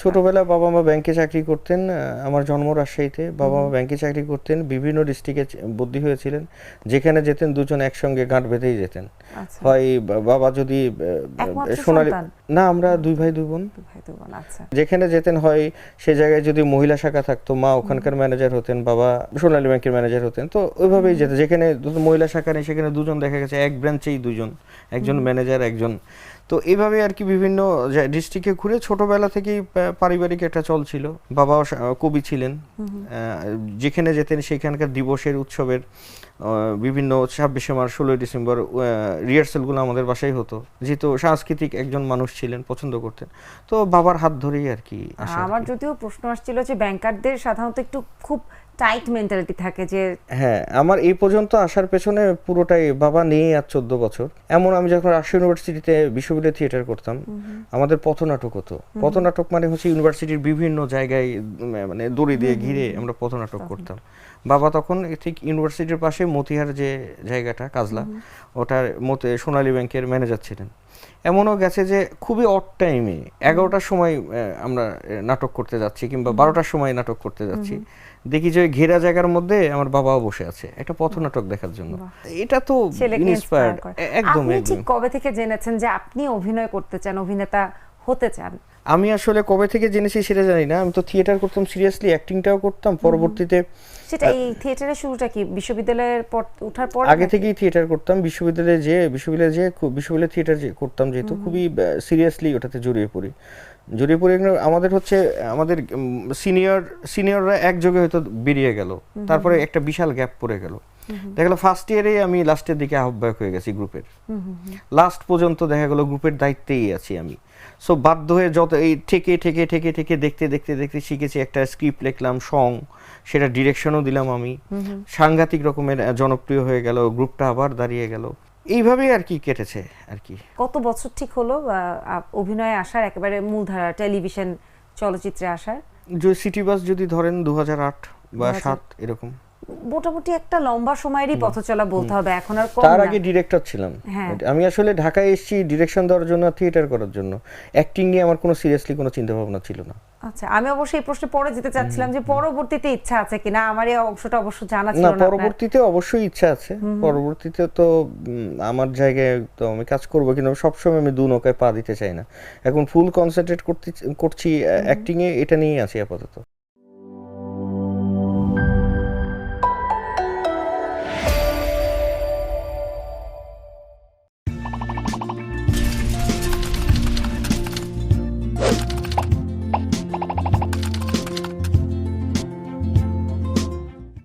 ছোটবেলায় বাবা মা ব্যাংকে চাকরি করতেন। আমার জন্ম রাজশাহীতে, বাবা মা ব্যাংকে চাকরি করতেন, বিভিন্ন ডিস্ট্রিক্টে বদলি হয়েছিলেন। যেখানে যেতেন দুজন একসঙ্গে গাঁট বেঁধেই যেতেন। আচ্ছা, হয় বাবা যদি একমাত্র সোনালী, সন্তান? না আমরা দুই ভাই দুই বোন। দুই ভাই দুই বোন, আচ্ছা। যেখানে যেতেন হয় সে জায়গায় যদি মহিলা শাখা থাকতো মা ওখানকার ম্যানেজার হতেন, বাবা সোনালী ব্যাংকের ম্যানেজার হতেন, তো ওইভাবেই যেত। যেখানে মহিলা শাখা নেই সেখানে দুজন দেখা গেছে এক ব্রাঞ্চেই দুজন, একজন ম্যানেজার একজন। তো এইভাবে আর কি বিভিন্ন ডিস্ট্রিক্টে ঘুরে ছোটবেলা থেকেই পারিবারিক একটা চল ছিল। বাবাও কবি ছিলেন। যেখানে যেতেন সেখানকার দিবসের উৎসবের বিভিন্ন 26শে মার্চ 16ই ডিসেম্বর রিহার্সালগুলো আমাদের বাসায় হতো, যেহেতু সাংস্কৃতিক একজন মানুষ ছিলেন, পছন্দ করতেন। তো বাবার হাত ধরেই আর কি আসা। আমার যদিও প্রশ্ন আসছিল যে ব্যাংকারদের সাধারণত একটু খুব টাইট মেন্টালিটি থাকে যে, হ্যাঁ, আমার এই পর্যন্ত আসার পেছনে পুরোটাই বাবা নিয়ে আজ 14 বছর। এমন আমি যখন রাজশাহী ইউনিভার্সিটিতে বিশ্ববিদ্যালয়ে থিয়েটার করতাম, আমাদের পথনাটক হতো। পথনাটক মানে হচ্ছে ইউনিভার্সিটির বিভিন্ন জায়গায় মানে দড়ি দিয়ে ঘিরে আমরা পথনাটক করতাম। বাবা তখন ঠিক ইউনিভার্সিটির পাশে মতিহার যে জায়গাটা কাজলা, ওটার সোনালী ব্যাংকের ম্যানেজার ছিলেন। এমনও গেছে যে খুবই অড টাইমে 11টার সময় আমরা নাটক করতে যাচ্ছি কিংবা 12টার সময় নাটক করতে যাচ্ছি, দেখি যে ঘেরা জায়গার মধ্যে আমার বাবাও বসে আছে একটা পথনাটক দেখার জন্য। এটা তো ইন্সপায়ার্ড একদম। আপনি ঠিক কবে থেকে জেনেছেন যে আপনি অভিনয় করতে চান, অভিনেতা হতে চান? আমি আসলে কবে থেকে জেনেছি সেটা জানি না। আমি তো থিয়েটার করতাম, সিরিয়াসলি অ্যাক্টিংটাও করতাম। পরবর্তীতে সেটা এই থিয়েটারের শুরুটা কি বিশ্ববিদ্যালয়ের পর ওঠার পর? আগে থেকেই থিয়েটার করতাম। বিশ্ববিদ্যালয়ে থিয়েটার করতাম, যেহেতু খুবই সিরিয়াসলি ওটাতে জড়িয়ে পড়ি। আমাদের হচ্ছে আমাদের সিনিয়ররা একযোগে হয়তো বেরিয়ে গেল, তারপরে একটা বিশাল গ্যাপ পড়ে গেল। দেখা গেল ফার্স্ট ইয়ারে আমি লাস্টের দিকে আহ্বায়ক হয়ে গেছি গ্রুপের। লাস্ট পর্যন্ত দেখা গেল গ্রুপের দায়িত্বেই আছি আমি। সো বাধ্য হয়ে যত এই ঠেকে ঠেকে ঠেকে ঠেকে দেখতে দেখতে দেখতে শিখেছি। একটা স্ক্রিপ্ট লিখলাম, সং, সেটা ডিরেকশনও দিলাম আমি। সাংঘাতিক রকমের জনপ্রিয় হয়ে গেল, গ্রুপটা আবার দাঁড়িয়ে গেল। এইভাবেই আর কি কেটেছে আর কি। কত বছর ঠিক হলো অভিনয়ে আসার, একেবারে মূলধারা টেলিভিশন চলচ্চিত্রে আসার? সিটি বাস যদি ধরেন 2008 বা 2007 এরকম, মোটামুটি একটা লম্বা সময়েরই পথ চলা বলতে হবে। এখন আর কম তার না। আগে ডিরেক্টর ছিলাম। হ্যাঁ। আমি আসলে ঢাকায় এসেছি ডিরেকশন দেওয়ার জন্য, থিয়েটার করার জন্য। অ্যাক্টিং নিয়ে আমার কোনো সিরিয়াসলি কোনো চিন্তা ভাবনা ছিল না। আচ্ছা, আমি অবশ্যই এই প্রশ্নে পরে যেতে চাচ্ছিলাম যে পরবর্তীতে ইচ্ছা আছে কিনা। আমার এই অংশটা অবশ্য জানা ছিল না, না। পরবর্তীতে অবশ্যই ইচ্ছা আছে। পরবর্তীতে তো আমার জায়গায় তো আমি কাজ করবো, কিন্তু সবসময় আমি দু নৌকায় পা দিতে চাই না। এখন ফুল কনসেন্ট্রেট করছি অ্যাক্টিং এ, এটা নিয়েই আছি আপাতত।